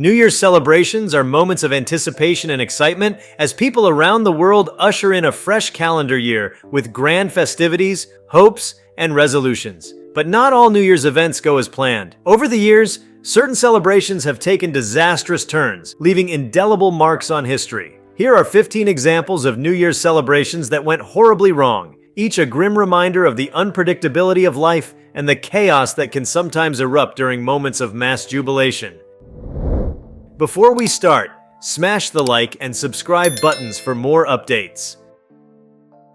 New Year's celebrations are moments of anticipation and excitement as people around the world usher in a fresh calendar year with grand festivities, hopes, and resolutions. But not all New Year's events go as planned. Over the years, certain celebrations have taken disastrous turns, leaving indelible marks on history. Here are 15 examples of New Year's celebrations that went horribly wrong, each a grim reminder of the unpredictability of life and the chaos that can sometimes erupt during moments of mass jubilation. Before we start, smash the like and subscribe buttons for more updates.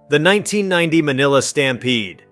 The 1990 Manila Stampede.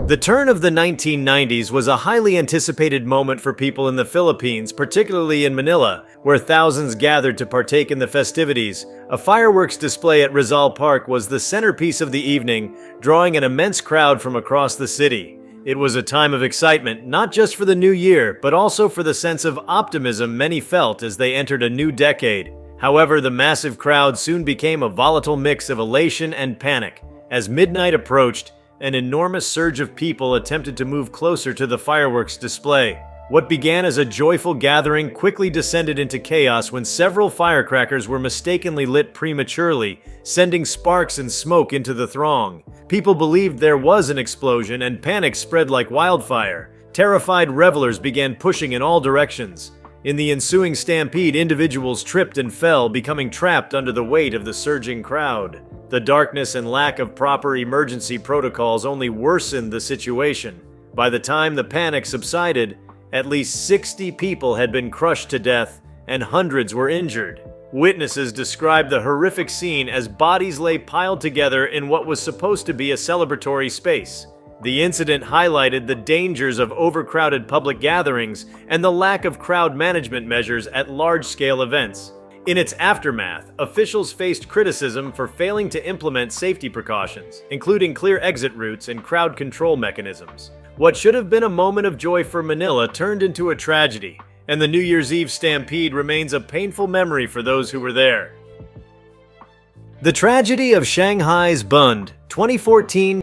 The turn of the 1990s was a highly anticipated moment for people in the Philippines, particularly in Manila, where thousands gathered to partake in the festivities. A fireworks display at Rizal Park was the centerpiece of the evening, drawing an immense crowd from across the city. It was a time of excitement, not just for the new year, but also for the sense of optimism many felt as they entered a new decade. However, the massive crowd soon became a volatile mix of elation and panic. As midnight approached, an enormous surge of people attempted to move closer to the fireworks display. What began as a joyful gathering quickly descended into chaos when several firecrackers were mistakenly lit prematurely, sending sparks and smoke into the throng. People believed there was an explosion, and panic spread like wildfire. Terrified revelers began pushing in all directions. In the ensuing stampede, individuals tripped and fell, becoming trapped under the weight of the surging crowd. The darkness and lack of proper emergency protocols only worsened the situation. By the time the panic subsided, at least 60 people had been crushed to death, and hundreds were injured. Witnesses described the horrific scene as bodies lay piled together in what was supposed to be a celebratory space. The incident highlighted the dangers of overcrowded public gatherings and the lack of crowd management measures at large-scale events. In its aftermath, officials faced criticism for failing to implement safety precautions, including clear exit routes and crowd control mechanisms. What should have been a moment of joy for Manila turned into a tragedy, and the New Year's Eve stampede remains a painful memory for those who were there. The tragedy of Shanghai's Bund, 2014.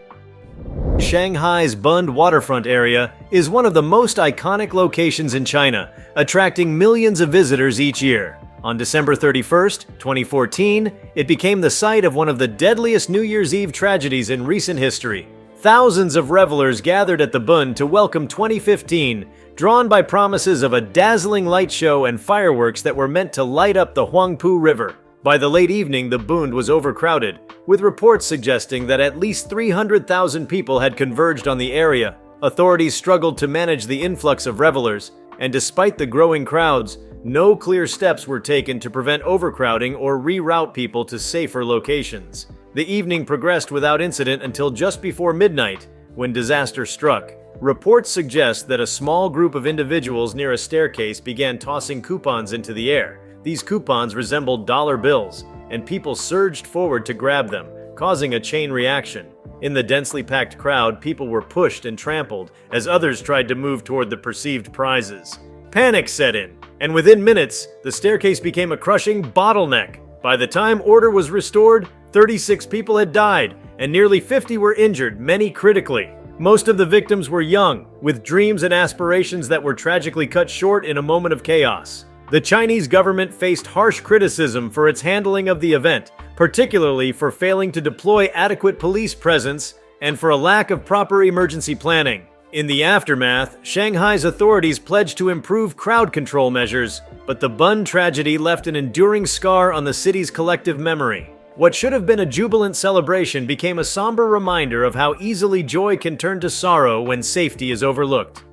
Shanghai's Bund waterfront area is one of the most iconic locations in China, attracting millions of visitors each year. On December 31st, 2014, it became the site of one of the deadliest New Year's Eve tragedies in recent history. Thousands of revelers gathered at the Bund to welcome 2015, drawn by promises of a dazzling light show and fireworks that were meant to light up the Huangpu River. By the late evening, the Bund was overcrowded, with reports suggesting that at least 300,000 people had converged on the area. Authorities struggled to manage the influx of revelers, and despite the growing crowds, no clear steps were taken to prevent overcrowding or reroute people to safer locations. The evening progressed without incident until just before midnight, when disaster struck. Reports suggest that a small group of individuals near a staircase began tossing coupons into the air. These coupons resembled dollar bills, and people surged forward to grab them, causing a chain reaction. In the densely packed crowd, people were pushed and trampled as others tried to move toward the perceived prizes. Panic set in, and within minutes, the staircase became a crushing bottleneck. By the time order was restored, 36 people had died, and nearly 50 were injured, many critically. Most of the victims were young, with dreams and aspirations that were tragically cut short in a moment of chaos. The Chinese government faced harsh criticism for its handling of the event, particularly for failing to deploy adequate police presence and for a lack of proper emergency planning. In the aftermath, Shanghai's authorities pledged to improve crowd control measures, but the Bund tragedy left an enduring scar on the city's collective memory. What should have been a jubilant celebration became a somber reminder of how easily joy can turn to sorrow when safety is overlooked.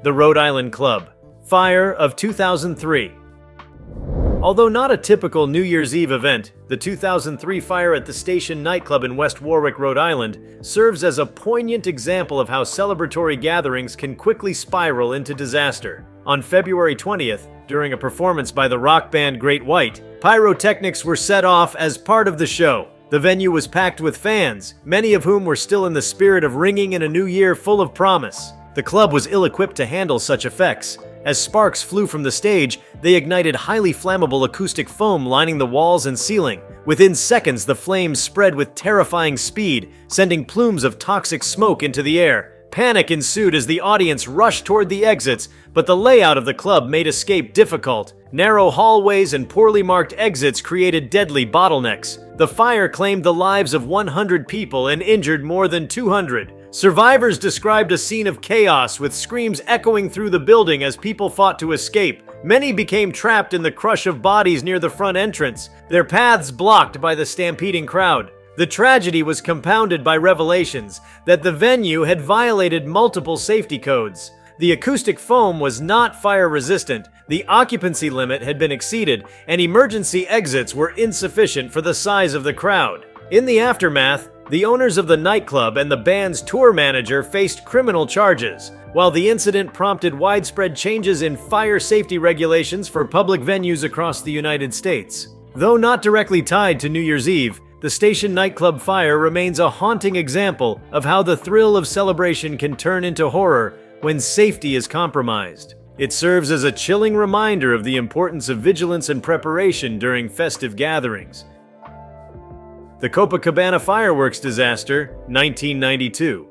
The Rhode Island Club. Fire of 2003. Although not a typical New Year's Eve event, the 2003 fire at the Station nightclub in West Warwick, Rhode Island, serves as a poignant example of how celebratory gatherings can quickly spiral into disaster. On February 20th, during a performance by the rock band Great White, pyrotechnics were set off as part of the show. The venue was packed with fans, many of whom were still in the spirit of ringing in a new year full of promise. The club was ill-equipped to handle such effects. As sparks flew from the stage, they ignited highly flammable acoustic foam lining the walls and ceiling. Within seconds, the flames spread with terrifying speed, sending plumes of toxic smoke into the air. Panic ensued as the audience rushed toward the exits, but the layout of the club made escape difficult. Narrow hallways and poorly marked exits created deadly bottlenecks. The fire claimed the lives of 100 people and injured more than 200. Survivors described a scene of chaos with screams echoing through the building as people fought to escape. Many became trapped in the crush of bodies near the front entrance, their paths blocked by the stampeding crowd. The tragedy was compounded by revelations that the venue had violated multiple safety codes. The acoustic foam was not fire-resistant, the occupancy limit had been exceeded, and emergency exits were insufficient for the size of the crowd. In the aftermath, the owners of the nightclub and the band's tour manager faced criminal charges, while the incident prompted widespread changes in fire safety regulations for public venues across the United States. Though not directly tied to New Year's Eve, the station nightclub fire remains a haunting example of how the thrill of celebration can turn into horror when safety is compromised. It serves as a chilling reminder of the importance of vigilance and preparation during festive gatherings. The Copacabana fireworks disaster, 1992.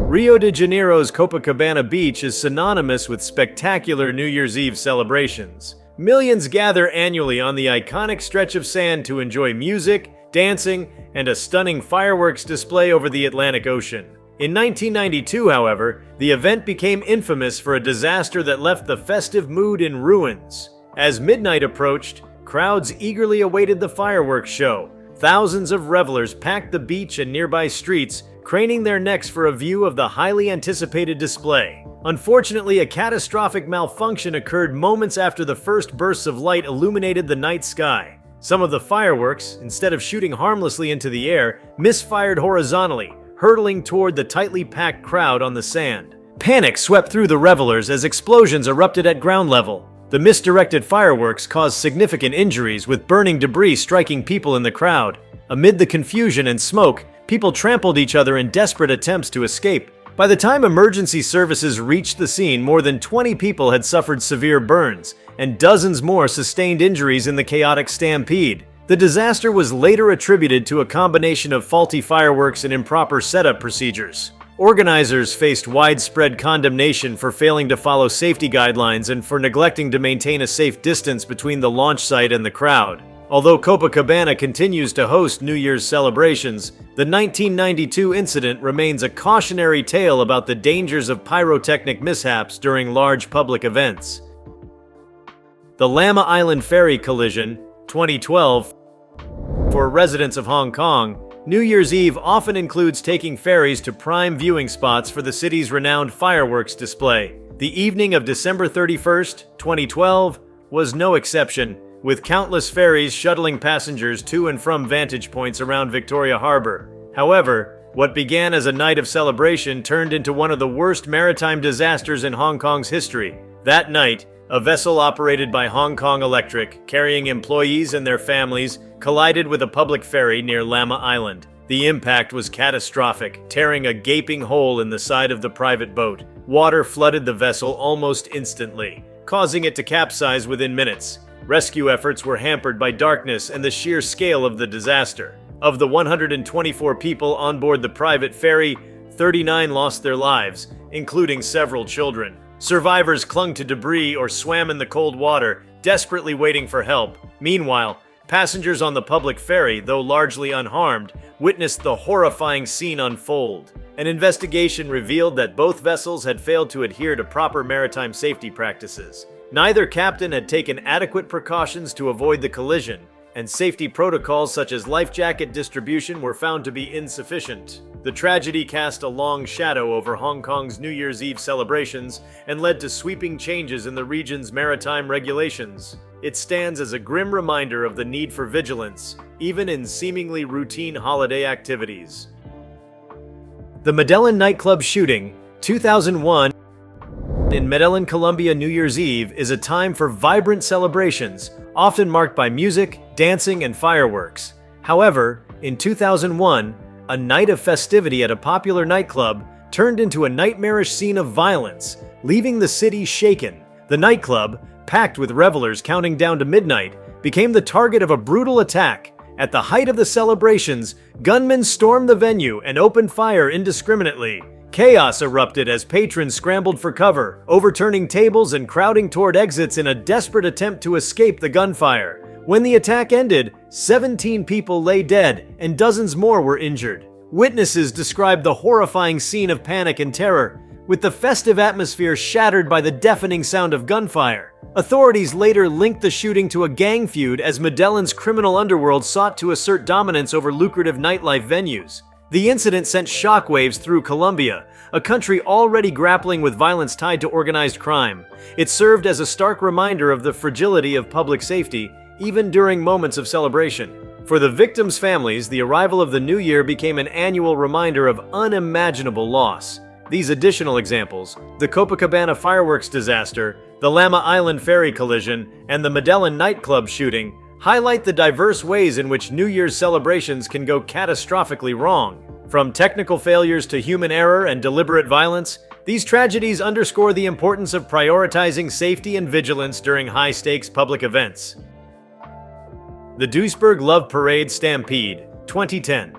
Rio de Janeiro's Copacabana beach is synonymous with spectacular New Year's Eve celebrations. Millions gather annually on the iconic stretch of sand to enjoy music, dancing, and a stunning fireworks display over the Atlantic Ocean. In 1992, however, the event became infamous for a disaster that left the festive mood in ruins. As midnight approached, crowds eagerly awaited the fireworks show. Thousands of revelers packed the beach and nearby streets, craning their necks for a view of the highly anticipated display. Unfortunately, a catastrophic malfunction occurred moments after the first bursts of light illuminated the night sky. Some of the fireworks, instead of shooting harmlessly into the air, misfired horizontally, hurtling toward the tightly packed crowd on the sand. Panic swept through the revelers as explosions erupted at ground level. The misdirected fireworks caused significant injuries, with burning debris striking people in the crowd. Amid the confusion and smoke, people trampled each other in desperate attempts to escape. By the time emergency services reached the scene, more than 20 people had suffered severe burns, and dozens more sustained injuries in the chaotic stampede. The disaster was later attributed to a combination of faulty fireworks and improper setup procedures. Organizers faced widespread condemnation for failing to follow safety guidelines and for neglecting to maintain a safe distance between the launch site and the crowd. Although Copacabana continues to host New Year's celebrations, the 1992 incident remains a cautionary tale about the dangers of pyrotechnic mishaps during large public events. The Llama Island ferry collision, 2012. For residents of Hong Kong, New Year's Eve often includes taking ferries to prime viewing spots for the city's renowned fireworks display. The evening of December 31st, 2012, was no exception, with countless ferries shuttling passengers to and from vantage points around Victoria Harbour. However, what began as a night of celebration turned into one of the worst maritime disasters in Hong Kong's history. That night, a vessel operated by Hong Kong Electric, carrying employees and their families, collided with a public ferry near Llama Island. The impact was catastrophic, tearing a gaping hole in the side of the private boat. Water flooded the vessel almost instantly, causing it to capsize within minutes. Rescue efforts were hampered by darkness and the sheer scale of the disaster. Of the 124 people on board the private ferry, 39 lost their lives, including several children. Survivors clung to debris or swam in the cold water, desperately waiting for help. Meanwhile, passengers on the public ferry, though largely unharmed, witnessed the horrifying scene unfold. An investigation revealed that both vessels had failed to adhere to proper maritime safety practices. Neither captain had taken adequate precautions to avoid the collision, and safety protocols such as life jacket distribution were found to be insufficient. The tragedy cast a long shadow over Hong Kong's New Year's Eve celebrations and led to sweeping changes in the region's maritime regulations. It stands as a grim reminder of the need for vigilance, even in seemingly routine holiday activities. The Medellin nightclub shooting, 2001. In Medellin, Colombia, New Year's Eve is a time for vibrant celebrations, often marked by music, dancing, and fireworks. However, in 2001, a night of festivity at a popular nightclub turned into a nightmarish scene of violence, leaving the city shaken. The nightclub, packed with revelers counting down to midnight, became the target of a brutal attack. At the height of the celebrations, gunmen stormed the venue and opened fire indiscriminately, Chaos erupted as patrons scrambled for cover, overturning tables and crowding toward exits in a desperate attempt to escape the gunfire. When the attack ended, 17 people lay dead and dozens more were injured. Witnesses described the horrifying scene of panic and terror, with the festive atmosphere shattered by the deafening sound of gunfire. Authorities later linked the shooting to a gang feud as Medellin's criminal underworld sought to assert dominance over lucrative nightlife venues. The incident sent shockwaves through Colombia, a country already grappling with violence tied to organized crime. It served as a stark reminder of the fragility of public safety, even during moments of celebration. For the victims' families, the arrival of the new year became an annual reminder of unimaginable loss. These additional examples, the Copacabana fireworks disaster, the Lama Island ferry collision, and the Medellin nightclub shooting, highlight the diverse ways in which New Year's celebrations can go catastrophically wrong. From technical failures to human error and deliberate violence, these tragedies underscore the importance of prioritizing safety and vigilance during high-stakes public events. The Duisburg Love Parade Stampede, 2010.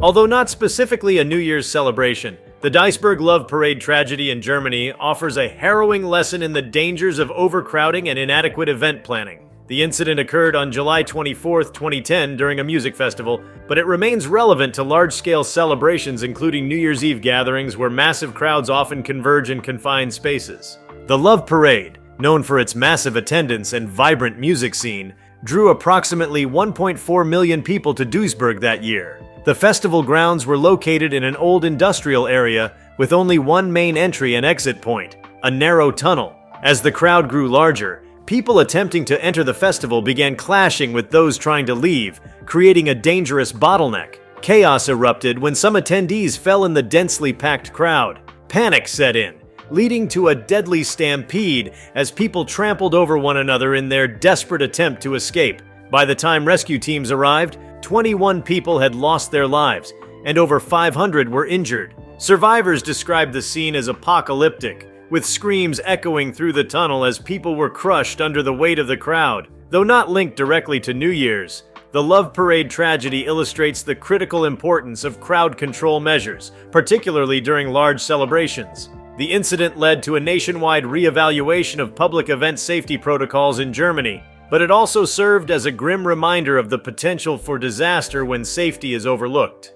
Although not specifically a New Year's celebration, the Duisburg Love Parade tragedy in Germany offers a harrowing lesson in the dangers of overcrowding and inadequate event planning. The incident occurred on July 24, 2010 during a music festival, but it remains relevant to large-scale celebrations including New Year's Eve gatherings where massive crowds often converge in confined spaces. The Love Parade, known for its massive attendance and vibrant music scene, drew approximately 1.4 million people to Duisburg that year. The festival grounds were located in an old industrial area with only one main entry and exit point, a narrow tunnel. As the crowd grew larger, people attempting to enter the festival began clashing with those trying to leave, creating a dangerous bottleneck. Chaos erupted when some attendees fell in the densely packed crowd. Panic set in, leading to a deadly stampede as people trampled over one another in their desperate attempt to escape. By the time rescue teams arrived, 21 people had lost their lives, and over 500 were injured. Survivors described the scene as apocalyptic, with screams echoing through the tunnel as people were crushed under the weight of the crowd. Though not linked directly to New Year's, the Love Parade tragedy illustrates the critical importance of crowd control measures, particularly during large celebrations. The incident led to a nationwide re-evaluation of public event safety protocols in Germany, but it also served as a grim reminder of the potential for disaster when safety is overlooked.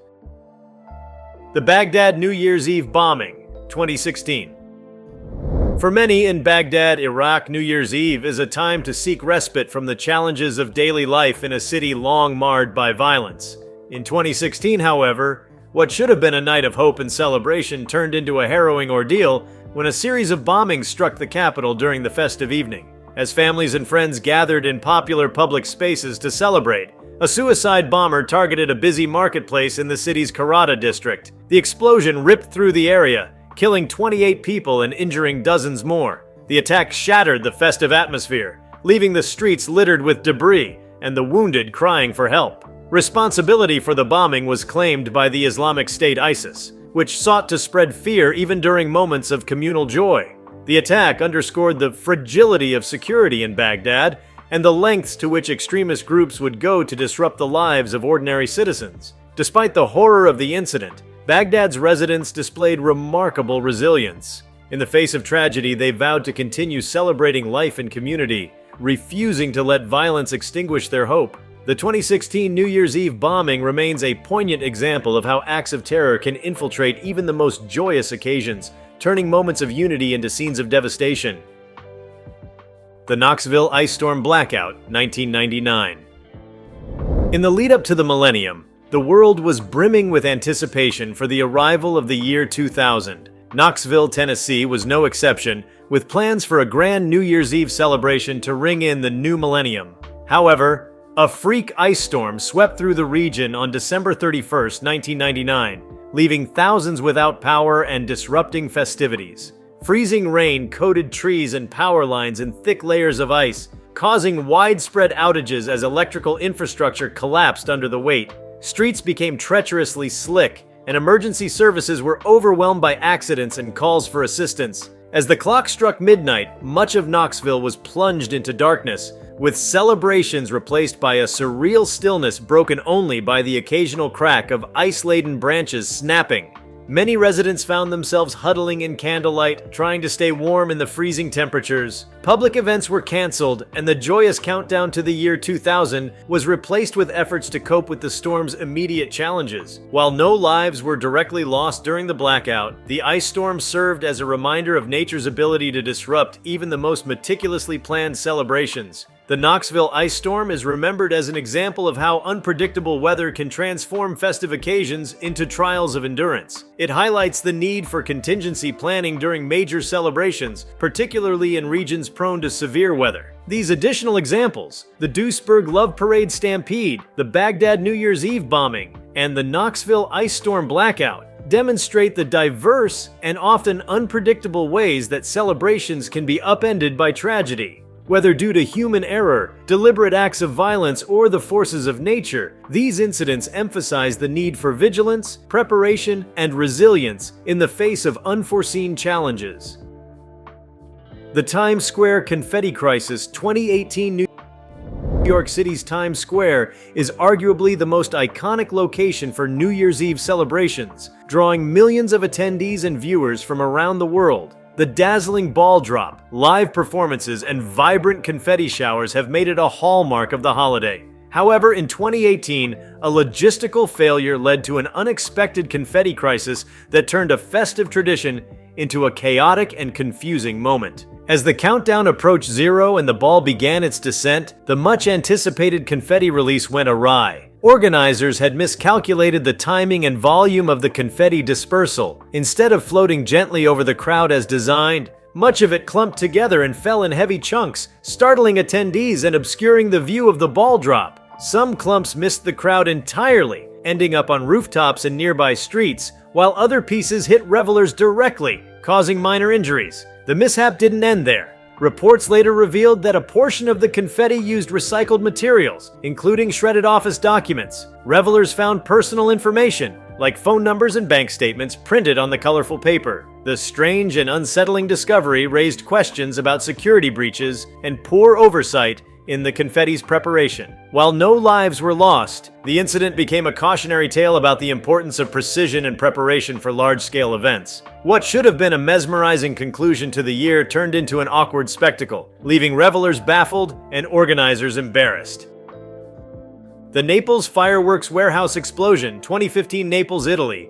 The Baghdad New Year's Eve bombing, 2016. For many in Baghdad, Iraq, New Year's Eve is a time to seek respite from the challenges of daily life in a city long marred by violence. In 2016, however, what should have been a night of hope and celebration turned into a harrowing ordeal when a series of bombings struck the capital during the festive evening. As families and friends gathered in popular public spaces to celebrate, a suicide bomber targeted a busy marketplace in the city's Karada district. The explosion ripped through the area, killing 28 people and injuring dozens more. The attack shattered the festive atmosphere, leaving the streets littered with debris and the wounded crying for help. Responsibility for the bombing was claimed by the Islamic State ISIS, which sought to spread fear even during moments of communal joy. The attack underscored the fragility of security in Baghdad and the lengths to which extremist groups would go to disrupt the lives of ordinary citizens. Despite the horror of the incident, Baghdad's residents displayed remarkable resilience. In the face of tragedy, they vowed to continue celebrating life and community, refusing to let violence extinguish their hope. The 2016 New Year's Eve bombing remains a poignant example of how acts of terror can infiltrate even the most joyous occasions, turning moments of unity into scenes of devastation. The Knoxville Ice Storm Blackout, 1999. In the lead-up to the millennium, the world was brimming with anticipation for the arrival of the year 2000. Knoxville, Tennessee was no exception, with plans for a grand New Year's Eve celebration to ring in the new millennium. However, a freak ice storm swept through the region on December 31, 1999, leaving thousands without power and disrupting festivities. Freezing rain coated trees and power lines in thick layers of ice, causing widespread outages as electrical infrastructure collapsed under the weight. Streets became treacherously slick, and emergency services were overwhelmed by accidents and calls for assistance. As the clock struck midnight, much of Knoxville was plunged into darkness, with celebrations replaced by a surreal stillness broken only by the occasional crack of ice-laden branches snapping. Many residents found themselves huddling in candlelight, trying to stay warm in the freezing temperatures. Public events were canceled, and the joyous countdown to the year 2000 was replaced with efforts to cope with the storm's immediate challenges. While no lives were directly lost during the blackout, the ice storm served as a reminder of nature's ability to disrupt even the most meticulously planned celebrations. The Knoxville ice storm is remembered as an example of how unpredictable weather can transform festive occasions into trials of endurance. It highlights the need for contingency planning during major celebrations, particularly in regions prone to severe weather. These additional examples, the Duisburg Love Parade Stampede, the Baghdad New Year's Eve bombing, and the Knoxville ice storm blackout, demonstrate the diverse and often unpredictable ways that celebrations can be upended by tragedy. Whether due to human error, deliberate acts of violence, or the forces of nature, these incidents emphasize the need for vigilance, preparation, and resilience in the face of unforeseen challenges. The Times Square Confetti Crisis. 2018 New York City's Times Square is arguably the most iconic location for New Year's Eve celebrations, drawing millions of attendees and viewers from around the world. The dazzling ball drop, live performances, and vibrant confetti showers have made it a hallmark of the holiday. However, in 2018, a logistical failure led to an unexpected confetti crisis that turned a festive tradition into a chaotic and confusing moment. As the countdown approached zero and the ball began its descent, the much-anticipated confetti release went awry. Organizers had miscalculated the timing and volume of the confetti dispersal. Instead of floating gently over the crowd as designed, much of it clumped together and fell in heavy chunks, startling attendees and obscuring the view of the ball drop. Some clumps missed the crowd entirely, ending up on rooftops and nearby streets, while other pieces hit revelers directly, causing minor injuries. The mishap didn't end there. Reports later revealed that a portion of the confetti used recycled materials, including shredded office documents. Revelers found personal information, like phone numbers and bank statements, printed on the colorful paper. The strange and unsettling discovery raised questions about security breaches and poor oversight in the confetti's preparation. While no lives were lost, the incident became a cautionary tale about the importance of precision and preparation for large-scale events. What should have been a mesmerizing conclusion to the year turned into an awkward spectacle, leaving revelers baffled and organizers embarrassed. The Naples Fireworks Warehouse Explosion, 2015 Naples, Italy,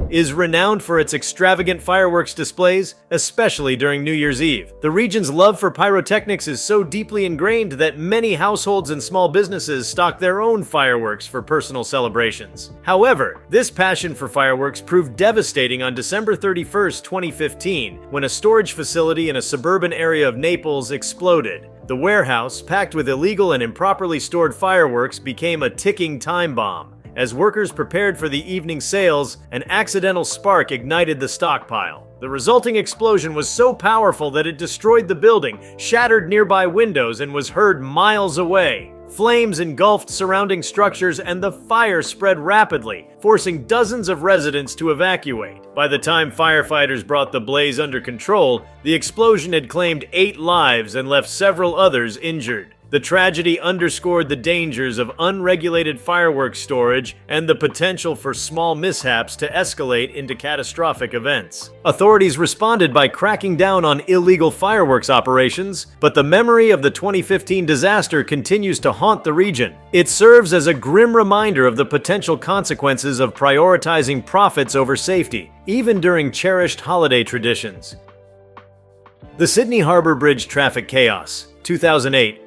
is renowned for its extravagant fireworks displays, especially during New Year's Eve. The region's love for pyrotechnics is so deeply ingrained that many households and small businesses stock their own fireworks for personal celebrations. However, this passion for fireworks proved devastating on December 31st, 2015, when a storage facility in a suburban area of Naples exploded. The warehouse, packed with illegal and improperly stored fireworks, became a ticking time bomb. As workers prepared for the evening sales, an accidental spark ignited the stockpile. The resulting explosion was so powerful that it destroyed the building, shattered nearby windows, and was heard miles away. Flames engulfed surrounding structures, and the fire spread rapidly, forcing dozens of residents to evacuate. By the time firefighters brought the blaze under control, the explosion had claimed 8 lives and left several others injured. The tragedy underscored the dangers of unregulated fireworks storage and the potential for small mishaps to escalate into catastrophic events. Authorities responded by cracking down on illegal fireworks operations, but the memory of the 2015 disaster continues to haunt the region. It serves as a grim reminder of the potential consequences of prioritizing profits over safety, even during cherished holiday traditions. The Sydney Harbour Bridge traffic chaos, 2008.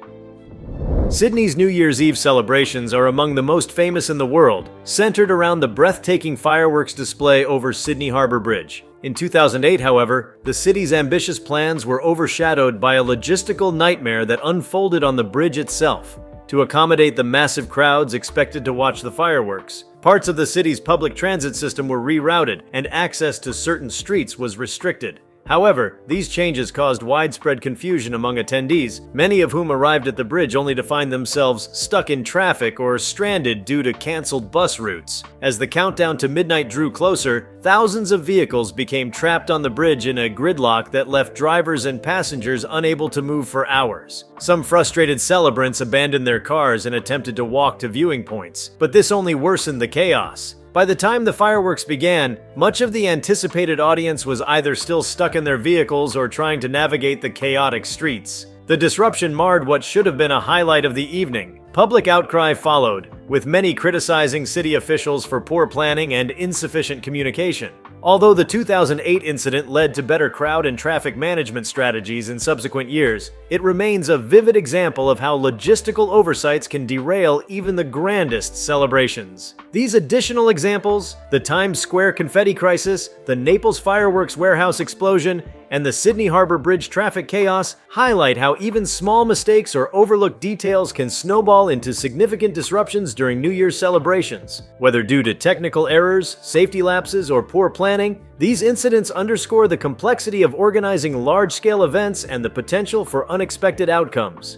Sydney's New Year's Eve celebrations are among the most famous in the world, centered around the breathtaking fireworks display over Sydney Harbour Bridge. In 2008, however, the city's ambitious plans were overshadowed by a logistical nightmare that unfolded on the bridge itself. To accommodate the massive crowds expected to watch the fireworks, parts of the city's public transit system were rerouted and access to certain streets was restricted. However, these changes caused widespread confusion among attendees, many of whom arrived at the bridge only to find themselves stuck in traffic or stranded due to canceled bus routes. As the countdown to midnight drew closer, thousands of vehicles became trapped on the bridge in a gridlock that left drivers and passengers unable to move for hours. Some frustrated celebrants abandoned their cars and attempted to walk to viewing points, but this only worsened the chaos. By the time the fireworks began, much of the anticipated audience was either still stuck in their vehicles or trying to navigate the chaotic streets. The disruption marred what should have been a highlight of the evening. Public outcry followed, with many criticizing city officials for poor planning and insufficient communication. Although the 2008 incident led to better crowd and traffic management strategies in subsequent years, it remains a vivid example of how logistical oversights can derail even the grandest celebrations. These additional examples, the Times Square confetti crisis, the Naples fireworks warehouse explosion, and the Sydney Harbor Bridge traffic chaos, highlight how even small mistakes or overlooked details can snowball into significant disruptions during New Year's celebrations. Whether due to technical errors, safety lapses, or poor planning, these incidents underscore the complexity of organizing large-scale events and the potential for unexpected outcomes.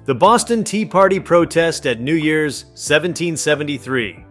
The Boston Tea Party protest at New Year's, 1773.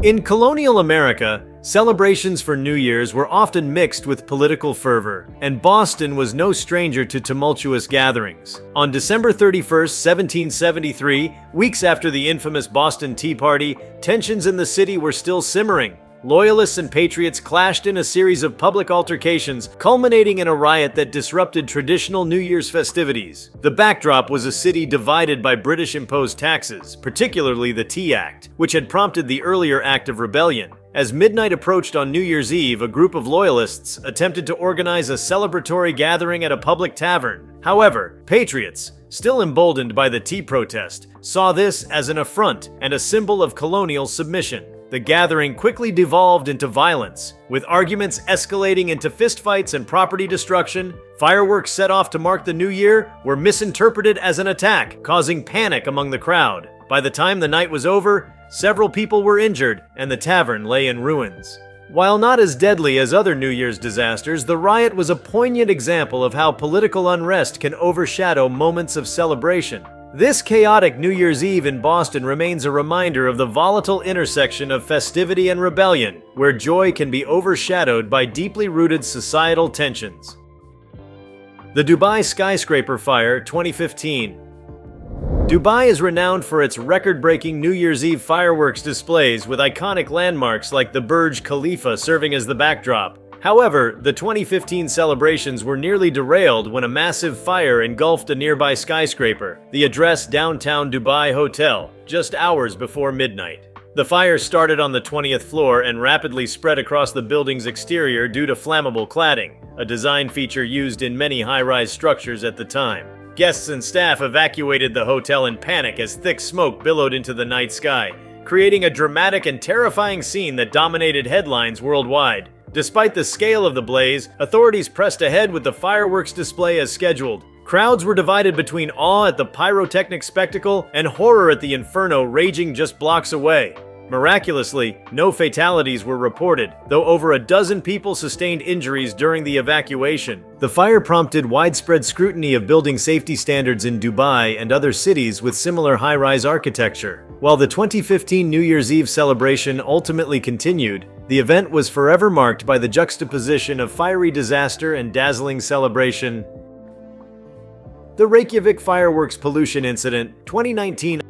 In colonial America, celebrations for New Year's were often mixed with political fervor, and Boston was no stranger to tumultuous gatherings. On December 31, 1773, weeks after the infamous Boston Tea Party, tensions in the city were still simmering. Loyalists and patriots clashed in a series of public altercations, culminating in a riot that disrupted traditional New Year's festivities. The backdrop was a city divided by British-imposed taxes, particularly the Tea Act, which had prompted the earlier Act of Rebellion. As midnight approached on New Year's Eve, a group of loyalists attempted to organize a celebratory gathering at a public tavern. However, patriots, still emboldened by the tea protest, saw this as an affront and a symbol of colonial submission. The gathering quickly devolved into violence, with arguments escalating into fistfights and property destruction. Fireworks set off to mark the new year were misinterpreted as an attack, causing panic among the crowd. By the time the night was over, several people were injured, and the tavern lay in ruins. While not as deadly as other New Year's disasters, the riot was a poignant example of how political unrest can overshadow moments of celebration. This chaotic New Year's Eve in Boston remains a reminder of the volatile intersection of festivity and rebellion, where joy can be overshadowed by deeply rooted societal tensions. The Dubai Skyscraper Fire, 2015. Dubai is renowned for its record-breaking New Year's Eve fireworks displays, with iconic landmarks like the Burj Khalifa serving as the backdrop. However, the 2015 celebrations were nearly derailed when a massive fire engulfed a nearby skyscraper, the Address Downtown Dubai Hotel, just hours before midnight. The fire started on the 20th floor and rapidly spread across the building's exterior due to flammable cladding, a design feature used in many high-rise structures at the time. Guests and staff evacuated the hotel in panic as thick smoke billowed into the night sky, creating a dramatic and terrifying scene that dominated headlines worldwide. Despite the scale of the blaze, authorities pressed ahead with the fireworks display as scheduled. Crowds were divided between awe at the pyrotechnic spectacle and horror at the inferno raging just blocks away. Miraculously, no fatalities were reported, though over a dozen people sustained injuries during the evacuation. The fire prompted widespread scrutiny of building safety standards in Dubai and other cities with similar high-rise architecture. While the 2015 New Year's Eve celebration ultimately continued, the event was forever marked by the juxtaposition of fiery disaster and dazzling celebration. The Reykjavik Fireworks Pollution Incident, 2019.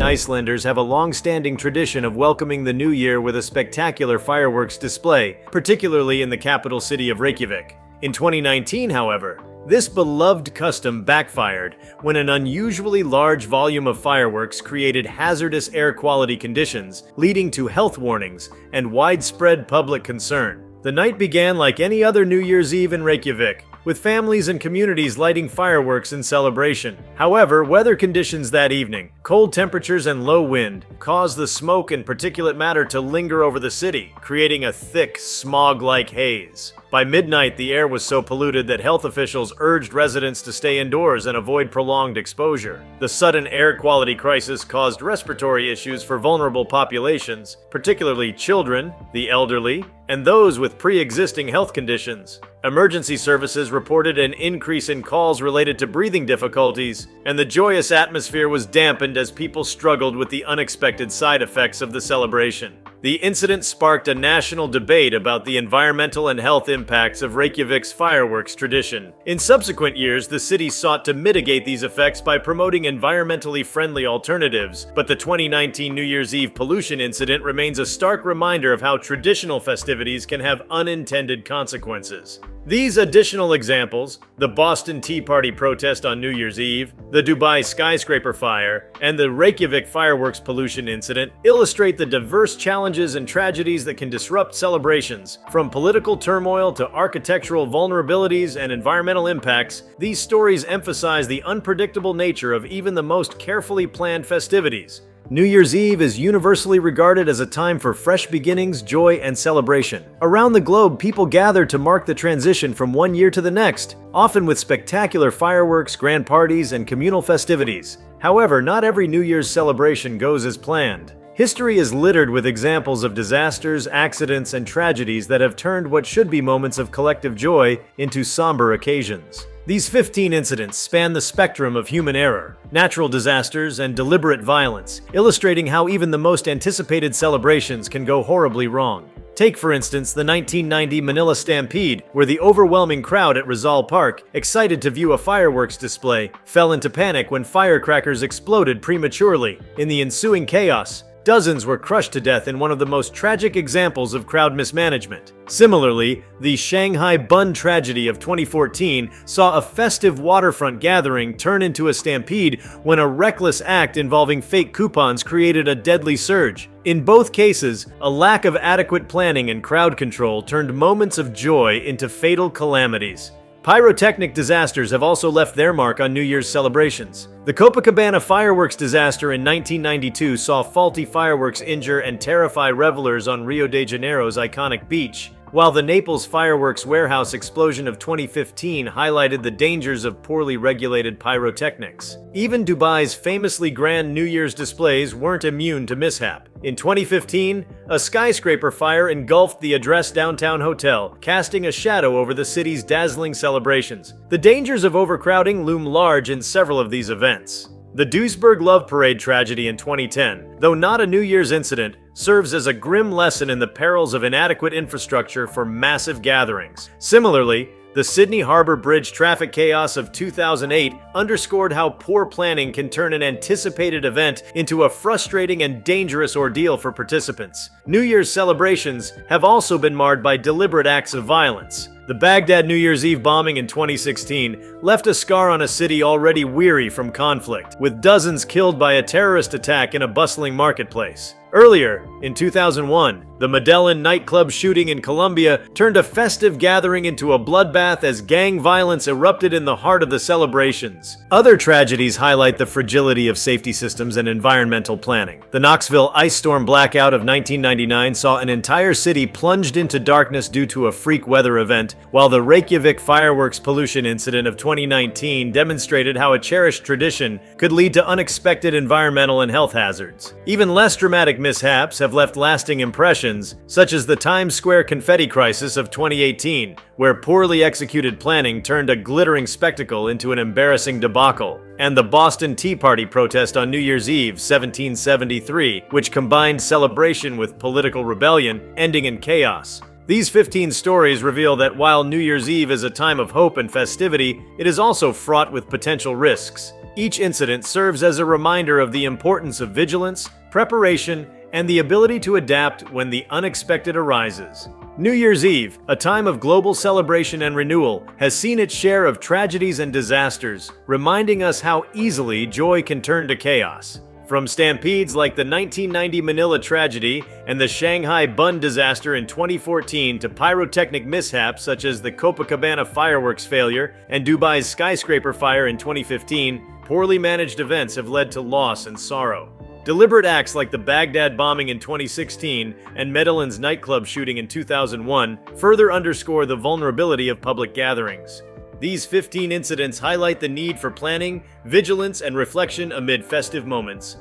Icelanders have a long-standing tradition of welcoming the new year with a spectacular fireworks display, particularly in the capital city of Reykjavik. In 2019, however, this beloved custom backfired when an unusually large volume of fireworks created hazardous air quality conditions, leading to health warnings and widespread public concern. The night began like any other New Year's Eve in Reykjavik, with families and communities lighting fireworks in celebration. However, weather conditions that evening, cold temperatures and low wind, caused the smoke and particulate matter to linger over the city, creating a thick, smog-like haze. By midnight, the air was so polluted that health officials urged residents to stay indoors and avoid prolonged exposure. The sudden air quality crisis caused respiratory issues for vulnerable populations, particularly children, the elderly, and those with pre-existing health conditions. Emergency services reported an increase in calls related to breathing difficulties, and the joyous atmosphere was dampened as people struggled with the unexpected side effects of the celebration. The incident sparked a national debate about the environmental and health impacts of Reykjavik's fireworks tradition. In subsequent years, the city sought to mitigate these effects by promoting environmentally friendly alternatives, but the 2019 New Year's Eve pollution incident remains a stark reminder of how traditional festivities can have unintended consequences. These additional examples, the Boston Tea Party protest on New Year's Eve, the Dubai skyscraper fire, and the Reykjavik fireworks pollution incident, illustrate the diverse challenges and tragedies that can disrupt celebrations. From political turmoil to architectural vulnerabilities and environmental impacts, these stories emphasize the unpredictable nature of even the most carefully planned festivities. New Year's Eve is universally regarded as a time for fresh beginnings, joy, and celebration. Around the globe, people gather to mark the transition from one year to the next, often with spectacular fireworks, grand parties, and communal festivities. However, not every New Year's celebration goes as planned. History is littered with examples of disasters, accidents, and tragedies that have turned what should be moments of collective joy into somber occasions. These 15 incidents span the spectrum of human error, natural disasters, and deliberate violence, illustrating how even the most anticipated celebrations can go horribly wrong. Take, for instance, the 1990 Manila Stampede, where the overwhelming crowd at Rizal Park, excited to view a fireworks display, fell into panic when firecrackers exploded prematurely. In the ensuing chaos, dozens were crushed to death in one of the most tragic examples of crowd mismanagement. Similarly, the Shanghai Bun tragedy of 2014 saw a festive waterfront gathering turn into a stampede when a reckless act involving fake coupons created a deadly surge. In both cases, a lack of adequate planning and crowd control turned moments of joy into fatal calamities. Pyrotechnic disasters have also left their mark on New Year's celebrations. The Copacabana fireworks disaster in 1992 saw faulty fireworks injure and terrify revelers on Rio de Janeiro's iconic beach, while the Naples fireworks warehouse explosion of 2015 highlighted the dangers of poorly regulated pyrotechnics. Even Dubai's famously grand New Year's displays weren't immune to mishap. In 2015, a skyscraper fire engulfed the Address downtown hotel, casting a shadow over the city's dazzling celebrations. The dangers of overcrowding loom large in several of these events. The Duisburg Love Parade tragedy in 2010, though not a New Year's incident, serves as a grim lesson in the perils of inadequate infrastructure for massive gatherings. Similarly, the Sydney Harbour Bridge traffic chaos of 2008 underscored how poor planning can turn an anticipated event into a frustrating and dangerous ordeal for participants. New Year's celebrations have also been marred by deliberate acts of violence. The Baghdad New Year's Eve bombing in 2016 left a scar on a city already weary from conflict, with dozens killed by a terrorist attack in a bustling marketplace. Earlier, in 2001, the Medellin nightclub shooting in Colombia turned a festive gathering into a bloodbath as gang violence erupted in the heart of the celebrations. Other tragedies highlight the fragility of safety systems and environmental planning. The Knoxville ice storm blackout of 1999 saw an entire city plunged into darkness due to a freak weather event, while the Reykjavik fireworks pollution incident of 2019 demonstrated how a cherished tradition could lead to unexpected environmental and health hazards. Even less dramatic mishaps have left lasting impressions, such as the Times Square confetti crisis of 2018, where poorly executed planning turned a glittering spectacle into an embarrassing debacle, and the Boston Tea Party protest on New Year's Eve 1773, which combined celebration with political rebellion, ending in chaos. These 15 stories reveal that while New Year's Eve is a time of hope and festivity, it is also fraught with potential risks. Each incident serves as a reminder of the importance of vigilance, preparation, and the ability to adapt when the unexpected arises. New Year's Eve, a time of global celebration and renewal, has seen its share of tragedies and disasters, reminding us how easily joy can turn to chaos. From stampedes like the 1990 Manila tragedy and the Shanghai Bun disaster in 2014 to pyrotechnic mishaps such as the Copacabana fireworks failure and Dubai's skyscraper fire in 2015, poorly managed events have led to loss and sorrow. Deliberate acts like the Baghdad bombing in 2016 and Medellin's nightclub shooting in 2001 further underscore the vulnerability of public gatherings. These 15 incidents highlight the need for planning, vigilance, and reflection amid festive moments.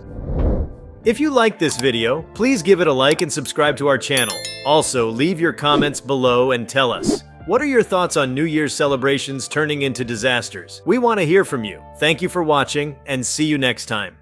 If you liked this video, please give it a like and subscribe to our channel. Also, leave your comments below and tell us, what are your thoughts on New Year's celebrations turning into disasters? We want to hear from you. Thank you for watching, and see you next time.